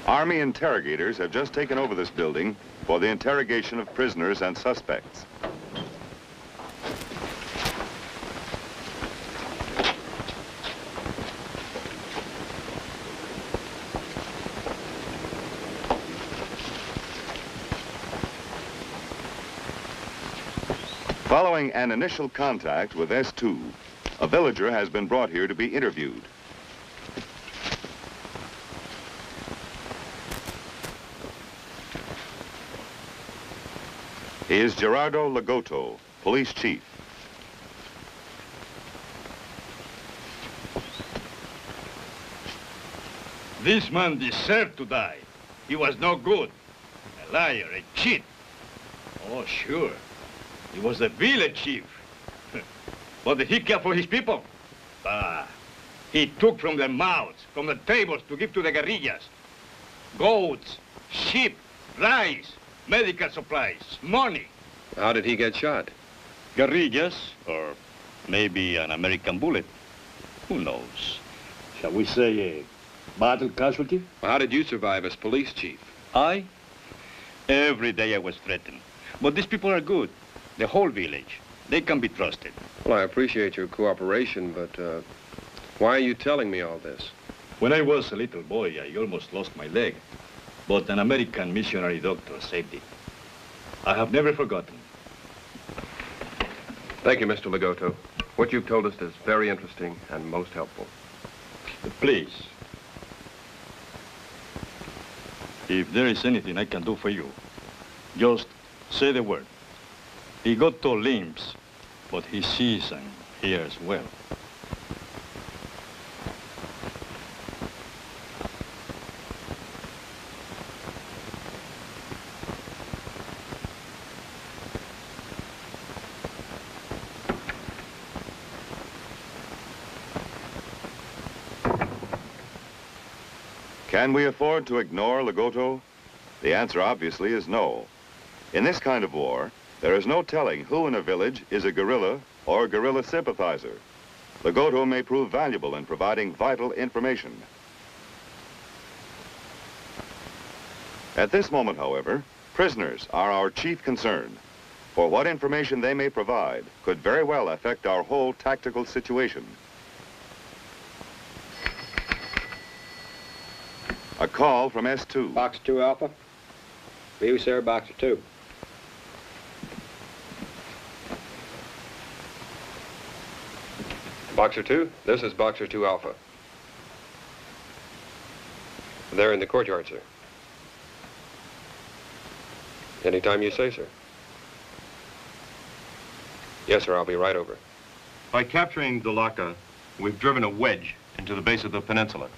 Army interrogators have just taken over this building for the interrogation of prisoners and suspects. Following an initial contact with S2, a villager has been brought here to be interviewed. He is Gerardo Lagoto, police chief. This man deserved to die. He was no good. A liar, a cheat. Oh, sure. He was the village chief. But did he care for his people? Bah. He took from their mouths, from the tables to give to the guerrillas. Goats, sheep, rice, medical supplies, money. How did he get shot? Guerrillas, or maybe an American bullet. Who knows? Shall we say a battle casualty? Well, how did you survive as police chief? I? Every day I was threatened. But these people are good. The whole village. They can be trusted. Well, I appreciate your cooperation, but why are you telling me all this? When I was a little boy, I almost lost my leg. But an American missionary doctor saved it. I have never forgotten. Thank you, Mr. Lagoto. What you've told us is very interesting and most helpful. Please. If there is anything I can do for you, just say the word. He got 2 limbs, but he sees and hears well. Can we afford to ignore Lagoto? The answer obviously is no. In this kind of war, there is no telling who in a village is a guerrilla or guerrilla sympathizer. Lagoto may prove valuable in providing vital information. At this moment, however, prisoners are our chief concern, for what information they may provide could very well affect our whole tactical situation. A call from S2. Box 2 Alpha. View, sir, Boxer 2. Boxer 2, this is Boxer 2 Alpha. They're in the courtyard, sir. Anytime you say, sir. Yes, sir, I'll be right over. By capturing Dalaka, we've driven a wedge into the base of the peninsula.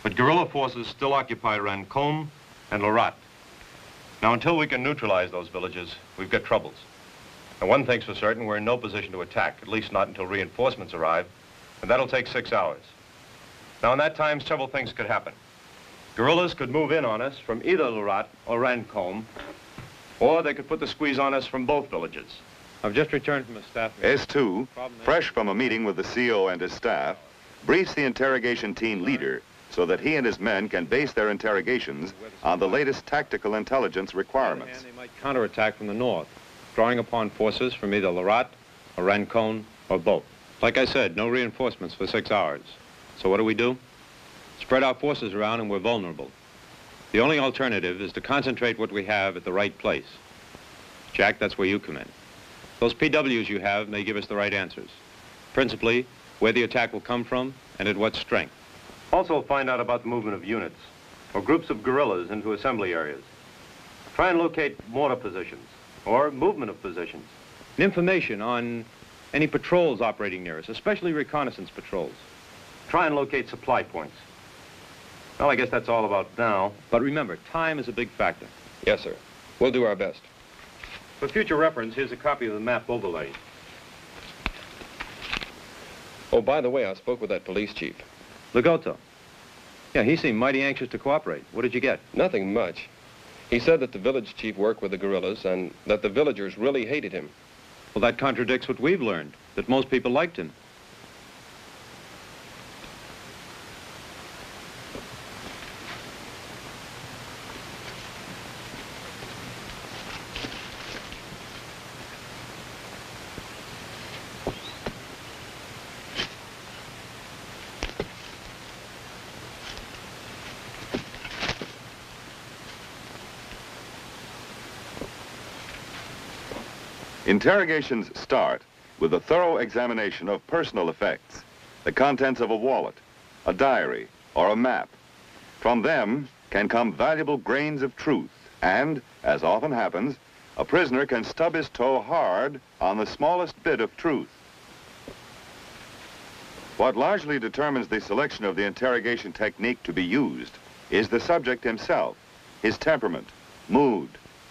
But guerrilla forces still occupy Rancombe and Lorat. Now, until we can neutralize those villages, we've got troubles. And one thing's for certain, we're in no position to attack, at least not until reinforcements arrive, and that'll take 6 hours. Now, in that time, several things could happen. Guerrillas could move in on us from either Lorat or Rancombe, or they could put the squeeze on us from both villages. I've just returned from a staff meeting. S2, fresh from a meeting with the CO and his staff, briefs the interrogation team leader so that he and his men can base their interrogations on the latest tactical intelligence requirements. They might counterattack from the north, drawing upon forces from either Lorat or Rancombe or both. Like I said, no reinforcements for 6 hours. So what do? Spread our forces around and we're vulnerable. The only alternative is to concentrate what we have at the right place. Jack, that's where you come in. Those PWs you have may give us the right answers. Principally, where the attack will come from and at what strength. Also, find out about the movement of units or groups of guerrillas into assembly areas. Try and locate mortar positions or movement of positions. Information on any patrols operating near us, especially reconnaissance patrols. Try and locate supply points. Well, I guess that's all about now. But remember, time is a big factor. Yes, sir. We'll do our best. For future reference, here's a copy of the map overlay. Oh, by the way, I spoke with that police chief. Legoto. Yeah, he seemed mighty anxious to cooperate. What did you get? Nothing much. He said that the village chief worked with the guerrillas and that the villagers really hated him. Well, that contradicts what we've learned, that most people liked him. Interrogations start with a thorough examination of personal effects, the contents of a wallet, a diary, or a map. From them can come valuable grains of truth, and, as often happens, a prisoner can stub his toe hard on the smallest bit of truth. What largely determines the selection of the interrogation technique to be used is the subject himself, his temperament, mood,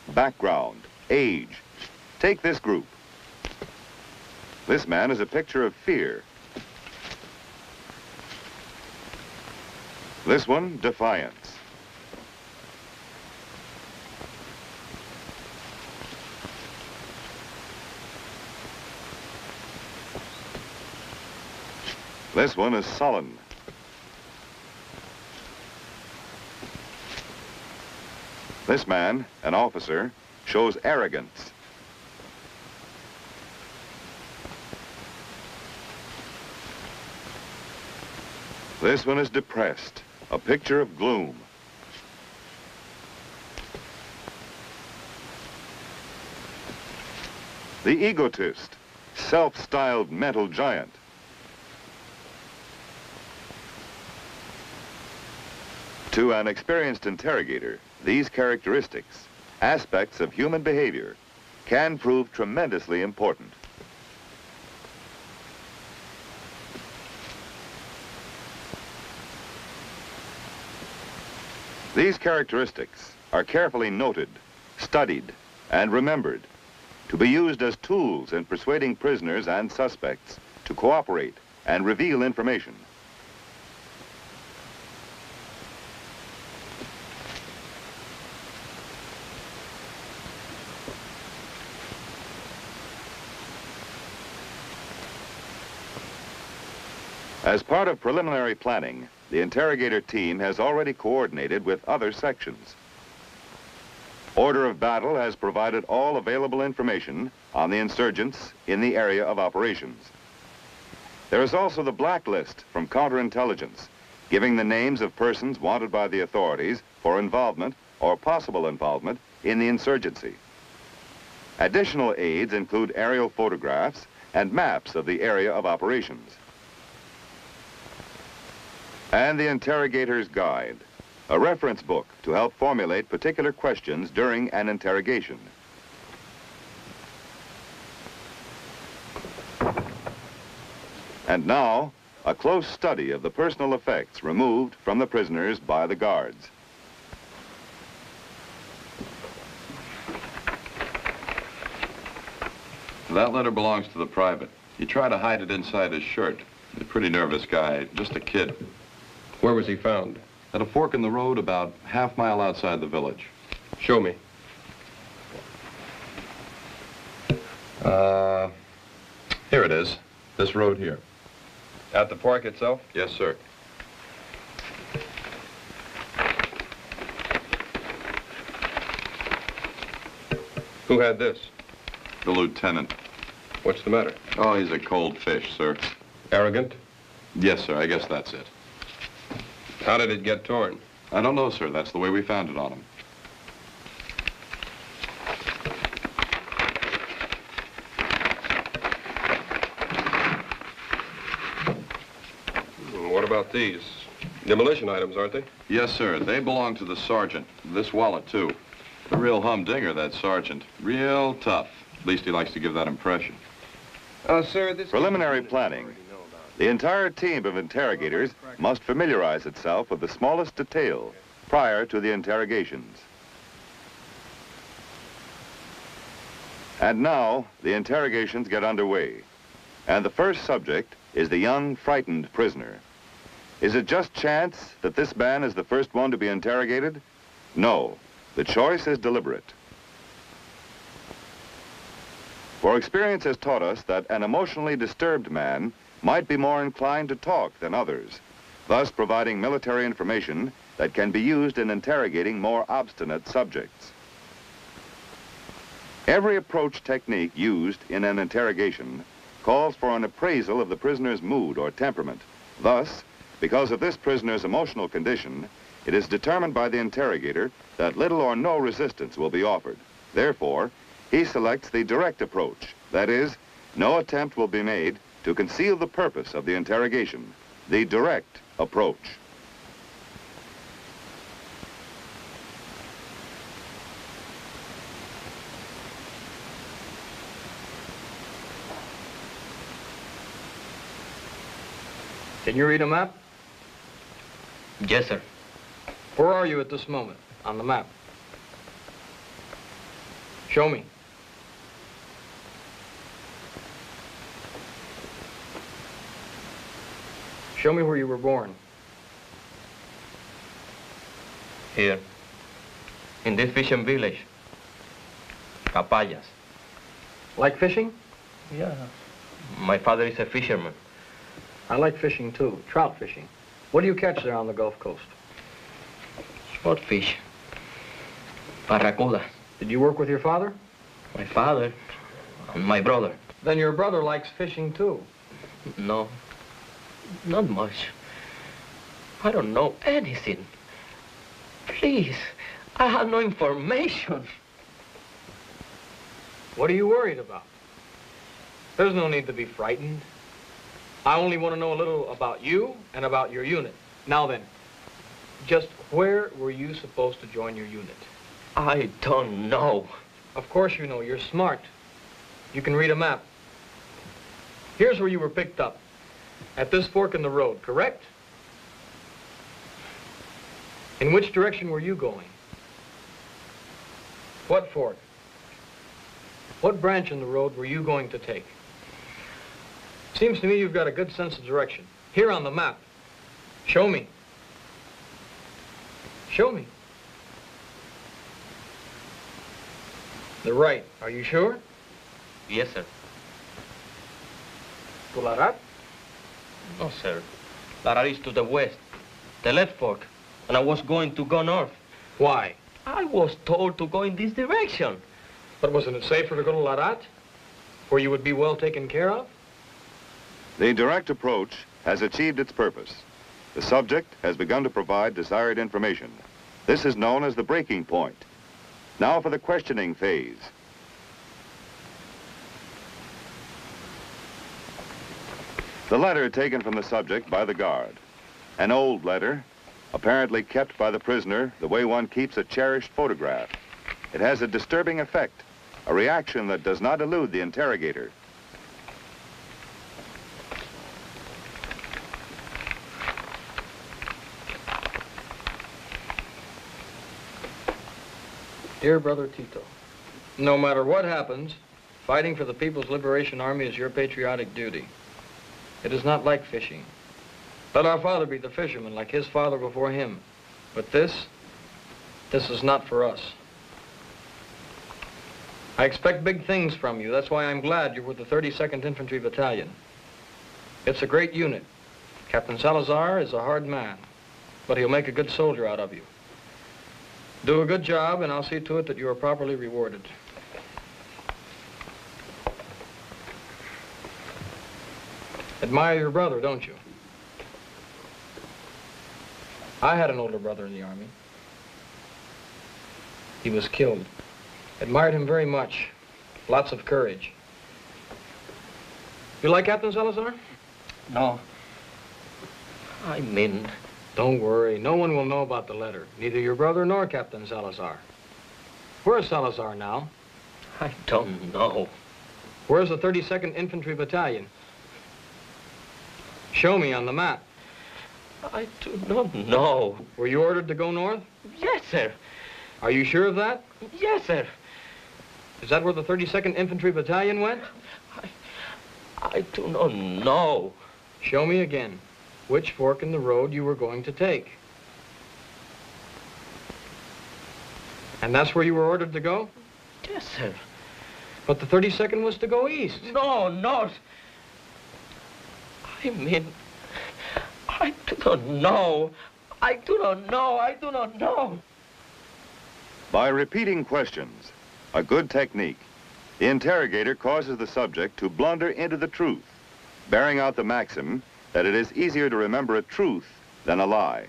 background, age. Take this group. This man is a picture of fear. This one, defiance. This one is sullen. This man, an officer, shows arrogance. This one is depressed, a picture of gloom. The egotist, self-styled mental giant. To an experienced interrogator, these characteristics, aspects of human behavior, can prove tremendously important. These characteristics are carefully noted, studied, and remembered to be used as tools in persuading prisoners and suspects to cooperate and reveal information. As part of preliminary planning, the interrogator team has already coordinated with other sections. Order of battle has provided all available information on the insurgents in the area of operations. There is also the blacklist from counterintelligence, giving the names of persons wanted by the authorities for involvement or possible involvement in the insurgency. Additional aids include aerial photographs and maps of the area of operations. And the Interrogator's Guide, a reference book to help formulate particular questions during an interrogation. And now, a close study of the personal effects removed from the prisoners by the guards. That letter belongs to the private. He tried to hide it inside his shirt. He's a pretty nervous guy, just a kid. Where was he found? At a fork in the road about half-mile outside the village. Show me. Here it is. This road here. At the fork itself? Yes, sir. Who had this? The lieutenant. What's the matter? Oh, he's a cold fish, sir. Arrogant? Yes, sir, I guess that's it. How did it get torn? I don't know, sir. That's the way we found it on him. What about these? Demolition items, aren't they? Yes, sir. They belong to the sergeant. This wallet, too. A real humdinger, that sergeant. Real tough. At least he likes to give that impression. Sir, this... Preliminary planning. The entire team of interrogators must familiarize itself with the smallest detail prior to the interrogations. And now, the interrogations get underway. And the first subject is the young, frightened prisoner. Is it just chance that this man is the first one to be interrogated? No. The choice is deliberate. For experience has taught us that an emotionally disturbed man might be more inclined to talk than others, thus providing military information that can be used in interrogating more obstinate subjects. Every approach technique used in an interrogation calls for an appraisal of the prisoner's mood or temperament. Thus, because of this prisoner's emotional condition, it is determined by the interrogator that little or no resistance will be offered. Therefore, he selects the direct approach. That is, no attempt will be made to conceal the purpose of the interrogation. The direct approach. Can you read a map? Yes, sir. Where are you at this moment on the map? Show me. Show me where you were born. Here. In this fishing village. Capayas. Like fishing? Yeah. My father is a fisherman. I like fishing too, trout fishing. What do you catch there on the Gulf Coast? Swordfish. Barracuda. Did you work with your father? My father and my brother. Then your brother likes fishing too. No, not much. I don't know anything. Please, I have no information. What are you worried about? There's no need to be frightened. I only want to know a little about you and about your unit. Now then, just where were you supposed to join your unit? I don't know. Of course you know. You're smart. You can read a map. Here's where you were picked up. At this fork in the road, correct? In which direction were you going? What fork? What branch in the road were you going to take? Seems to me you've got a good sense of direction. Here on the map. Show me. Show me. The right. Are you sure? Yes, sir. To Larat? No, sir. Larat is to the west, the left fork, and I was going to go north. Why? I was told to go in this direction. But wasn't it safer to go to Larat, where you would be well taken care of? The direct approach has achieved its purpose. The subject has begun to provide desired information. This is known as the breaking point. Now for the questioning phase. The letter taken from the subject by the guard. An old letter, apparently kept by the prisoner the way one keeps a cherished photograph. It has a disturbing effect, a reaction that does not elude the interrogator. Dear Brother Tito, no matter what happens, fighting for the People's Liberation Army is your patriotic duty. It is not like fishing. Let our father be the fisherman like his father before him. But this is not for us. I expect big things from you. That's why I'm glad you're with the 32nd Infantry Battalion. It's a great unit. Captain Salazar is a hard man, but he'll make a good soldier out of you. Do a good job, and I'll see to it that you are properly rewarded. Admire your brother, don't you? I had an older brother in the Army. He was killed. Admired him very much. Lots of courage. You like Captain Salazar? No. I mean... Don't worry. No one will know about the letter. Neither your brother nor Captain Salazar. Where's Salazar now? I don't know. Where's the 32nd Infantry Battalion? Show me on the map. I do not know. Were you ordered to go north? Yes, sir. Are you sure of that? Yes, sir. Is that where the 32nd Infantry Battalion went? I do not know. Show me again which fork in the road you were going to take. And that's where you were ordered to go? Yes, sir. But the 32nd was to go east. No, no. I mean, I do not know. I do not know. I do not know. By repeating questions, a good technique, the interrogator causes the subject to blunder into the truth, bearing out the maxim that it is easier to remember a truth than a lie.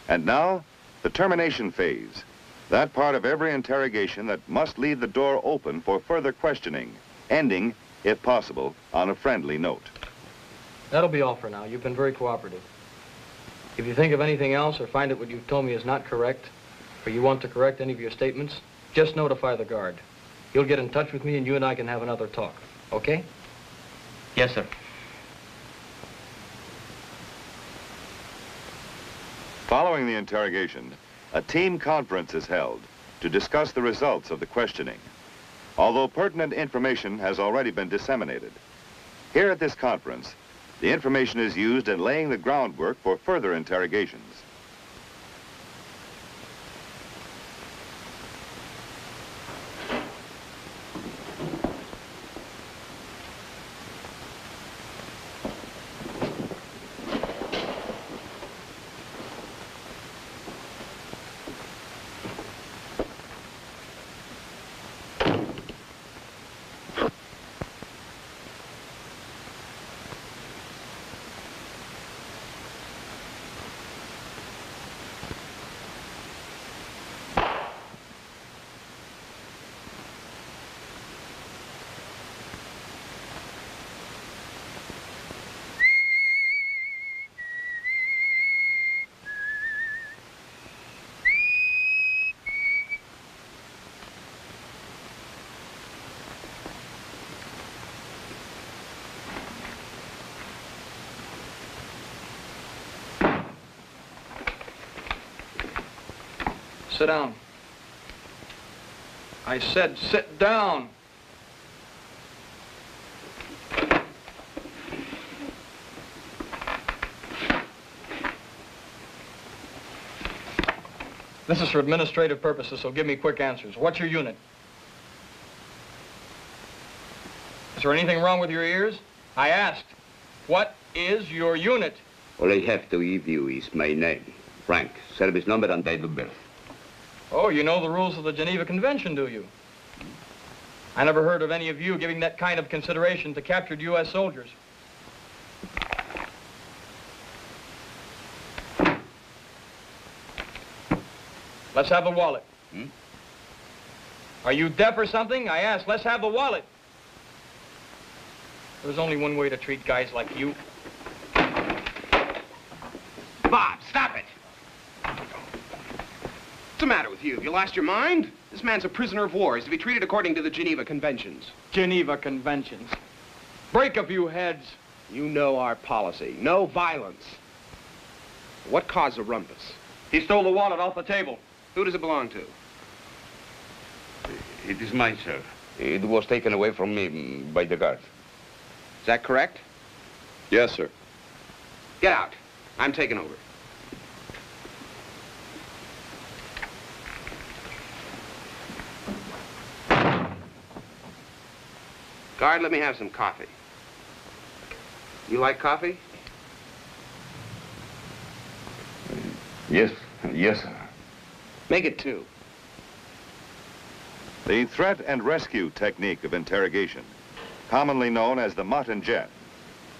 And now, the termination phase, that part of every interrogation that must leave the door open for further questioning, ending, if possible, on a friendly note. That'll be all for now. You've been very cooperative. If you think of anything else or find that what you've told me is not correct, or you want to correct any of your statements, just notify the guard. You'll get in touch with me and you and I can have another talk. Okay? Yes, sir. Following the interrogation, a team conference is held to discuss the results of the questioning. Although pertinent information has already been disseminated, here at this conference, the information is used in laying the groundwork for further interrogations. Sit down. I said sit down. This is for administrative purposes, so give me quick answers. What's your unit? Is there anything wrong with your ears? I asked, what is your unit? All I have to give you is my name, rank, service number, and date of birth. Oh, you know the rules of the Geneva Convention, do you? I never heard of any of you giving that kind of consideration to captured U.S. soldiers. Let's have the wallet. Are you deaf or something? I asked, let's have the wallet. There's only one way to treat guys like you. Bob, stop it! What's the matter with you? Have you lost your mind? This man's a prisoner of war. He's to be treated according to the Geneva Conventions. Geneva Conventions. Break a few heads. You know our policy. No violence. What caused the rumpus? He stole the wallet off the table. Who does it belong to? It is mine, sir. It was taken away from me by the guards. Is that correct? Yes, sir. Get out. I'm taking over. Guard, let me have some coffee. You like coffee? Yes, yes, sir. Make it 2. The threat and rescue technique of interrogation, commonly known as the mutt and jet.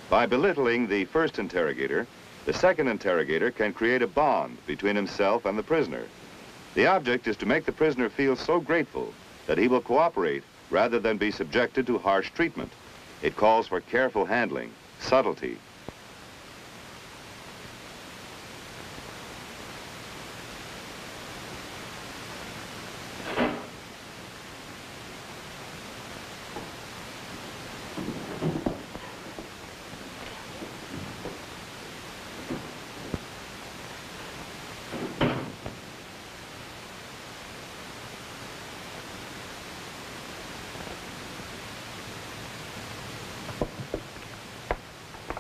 By belittling the first interrogator, the second interrogator can create a bond between himself and the prisoner. The object is to make the prisoner feel so grateful that he will cooperate rather than be subjected to harsh treatment. It calls for careful handling, subtlety.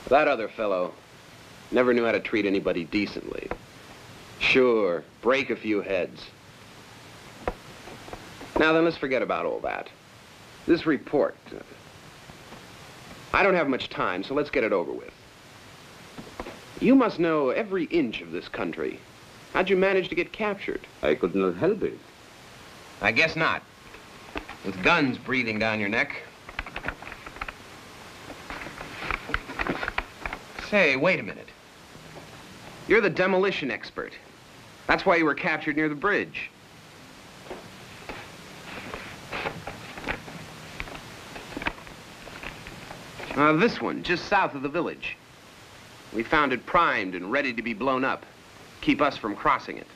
That other fellow never knew how to treat anybody decently. Sure, break a few heads. Now then, let's forget about all that. This report. I don't have much time, so let's get it over with. You must know every inch of this country. How'd you manage to get captured? I could not help it. I guess not. With guns breathing down your neck. Say, wait a minute. You're the demolition expert. That's why you were captured near the bridge. This one, just south of the village. We found it primed and ready to be blown up. Keep us from crossing it.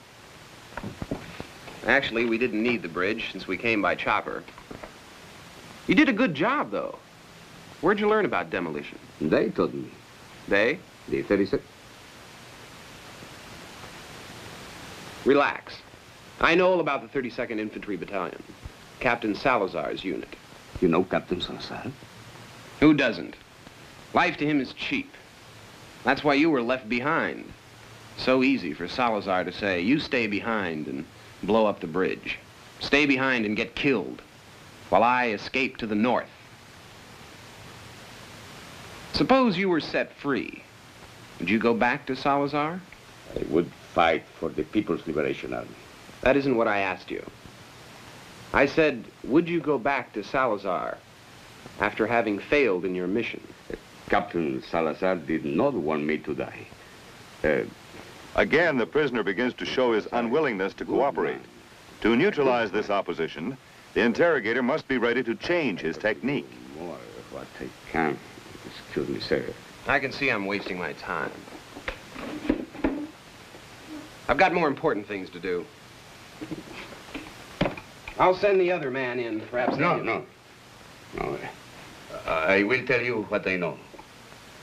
Actually, we didn't need the bridge since we came by chopper. You did a good job, though. Where'd you learn about demolition? They told me. They? The 36th. Relax. I know all about the 32nd Infantry Battalion. Captain Salazar's unit. You know Captain Salazar? Who doesn't? Life to him is cheap. That's why you were left behind. So easy for Salazar to say, you stay behind and blow up the bridge. Stay behind and get killed, while I escape to the north. Suppose you were set free. Would you go back to Salazar? I would fight for the People's Liberation Army. That isn't what I asked you. I said, would you go back to Salazar after having failed in your mission? Captain Salazar did not want me to die. Again, the prisoner begins to show his unwillingness to cooperate. To neutralize this opposition, the interrogator must be ready to change his technique. More what I can. Excuse me, sir. I can see I'm wasting my time. I've got more important things to do. I'll send the other man in, perhaps. No. I will tell you what I know.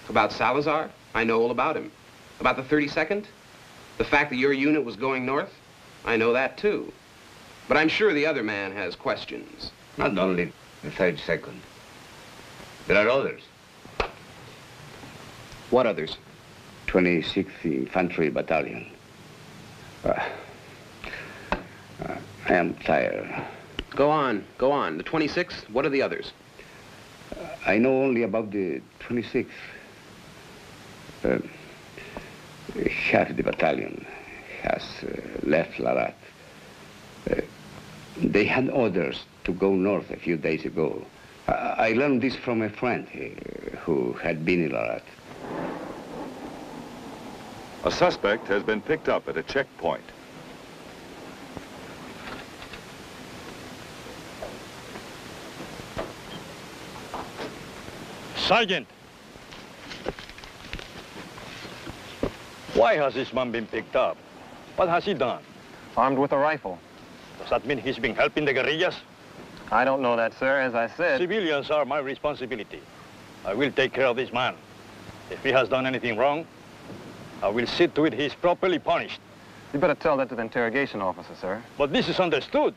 About Salazar? I know all about him. About the 32nd? The fact that your unit was going north? I know that, too. But I'm sure the other man has questions. Not only the 32nd. There are others. What others? 26th Infantry Battalion. I am tired. Go on. The 26th, what are the others? I know only about the 26th. Half the battalion has left Larat. They had orders to go north a few days ago. I learned this from a friend who had been in Larat. A suspect has been picked up at a checkpoint. Sergeant! Why has this man been picked up? What has he done? Armed with a rifle. Does that mean he's been helping the guerrillas? I don't know that, sir. As I said... Civilians are my responsibility. I will take care of this man. If he has done anything wrong, I will see to it he's properly punished. You better tell that to the interrogation officer, sir. But this is understood.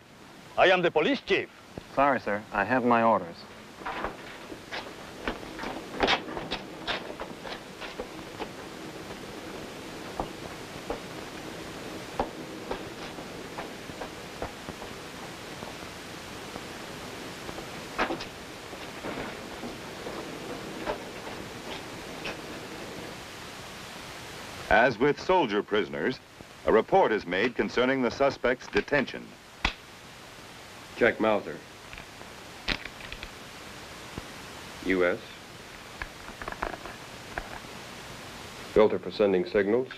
I am the police chief. Sorry, sir. I have my orders. As with soldier prisoners, a report is made concerning the suspect's detention. Check Mauser. U.S. Filter for sending signals.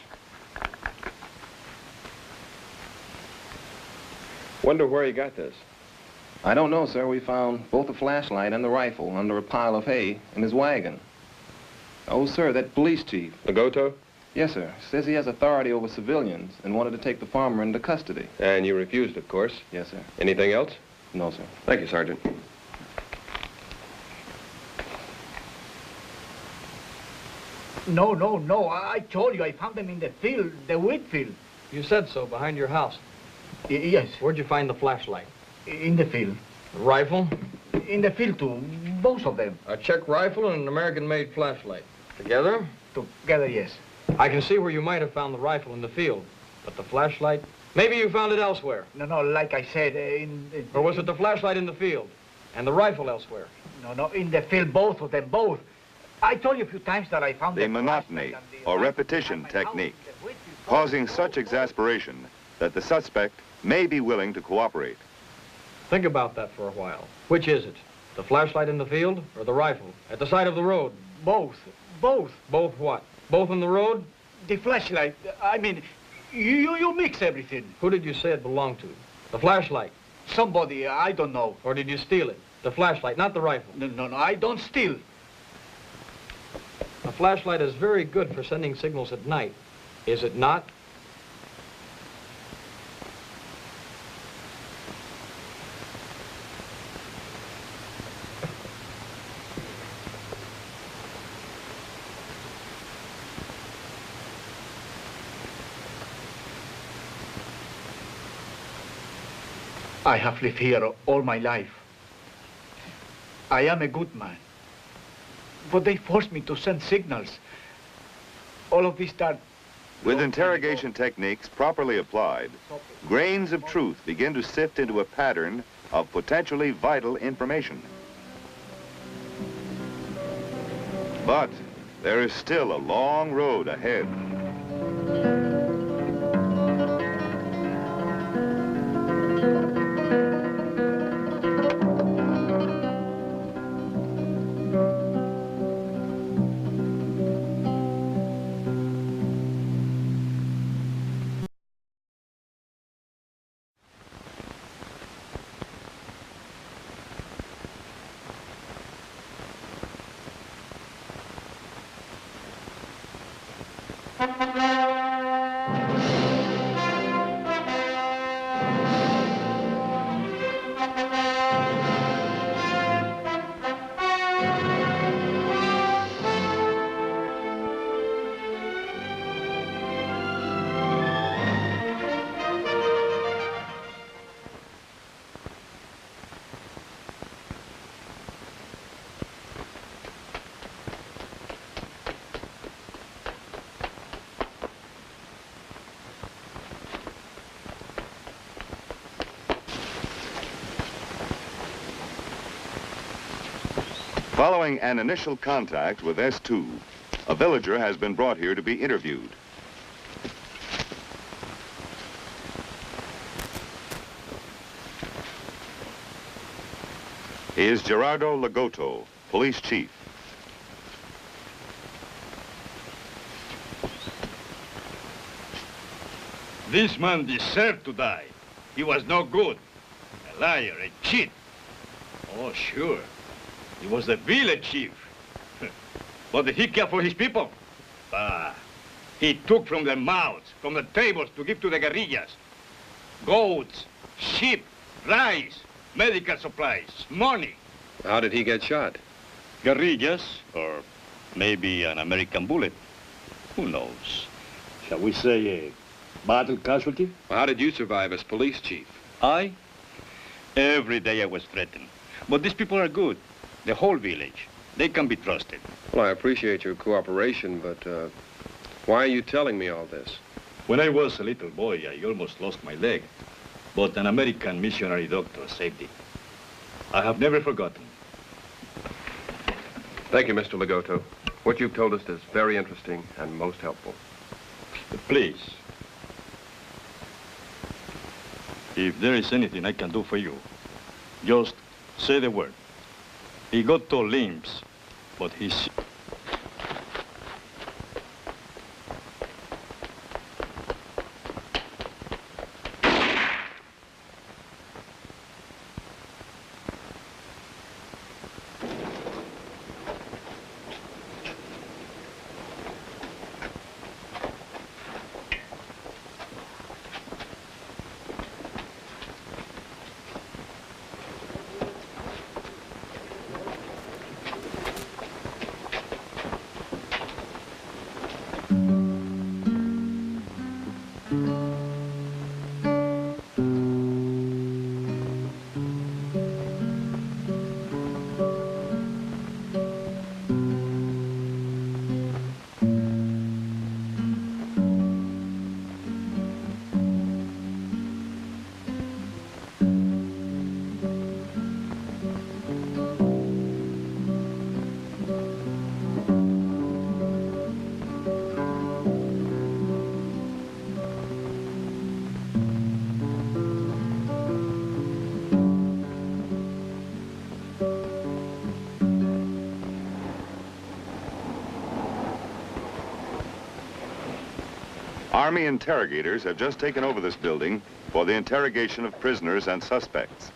Wonder where he got this. I don't know, sir. We found both the flashlight and the rifle under a pile of hay in his wagon. Oh, sir, that police chief. Lagoto? Yes, sir. Says he has authority over civilians and wanted to take the farmer into custody. And you refused, of course. Yes, sir. Anything else? No, sir. Thank you, Sergeant. No. I told you I found them in the field, the wheat field. You said so, behind your house. Yes. Where'd you find the flashlight? In the field. The rifle? In the field, too. Both of them. A Czech rifle and an American-made flashlight. Together? Together, yes. I can see where you might have found the rifle in the field. But the flashlight? Maybe you found it elsewhere. No, like I said, Or was it the flashlight in the field and the rifle elsewhere? No, in the field, both of them, both. I told you a few times that I found The monotony or repetition technique, causing such exasperation that the suspect may be willing to cooperate. Think about that for a while. Which is it? The flashlight in the field or the rifle at the side of the road? Both. Both what? Both in the road? The flashlight, I mean, you mix everything. Who did you say it belonged to? The flashlight? Somebody, I don't know. Or did you steal it? The flashlight, not the rifle? No, I don't steal. A flashlight is very good for sending signals at night, is it not? I have lived here all my life. I am a good man. But they forced me to send signals. All of this start... With interrogation techniques properly applied, grains of truth begin to sift into a pattern of potentially vital information. But there is still a long road ahead. Following an initial contact with S2, a villager has been brought here to be interviewed. He is Gerardo Lagoto, police chief. This man deserved to die. He was no good. A liar, a cheat. Oh, sure. He was the village chief. But did he care for his people? He took from their mouths, from the tables to give to the guerrillas. Goats, sheep, rice, medical supplies, money. How did he get shot? Guerrillas, or maybe an American bullet. Who knows? Shall we say a battle casualty? Well, how did you survive as police chief? I? Every day I was threatened. But these people are good. The whole village. They can be trusted. Well, I appreciate your cooperation, but why are you telling me all this? When I was a little boy, I almost lost my leg. But an American missionary doctor saved it. I have never forgotten. Thank you, Mr. Legato. What you've told us is very interesting and most helpful. Please. If there is anything I can do for you, just say the word. He got 2 limbs, but he's... Army interrogators have just taken over this building for the interrogation of prisoners and suspects.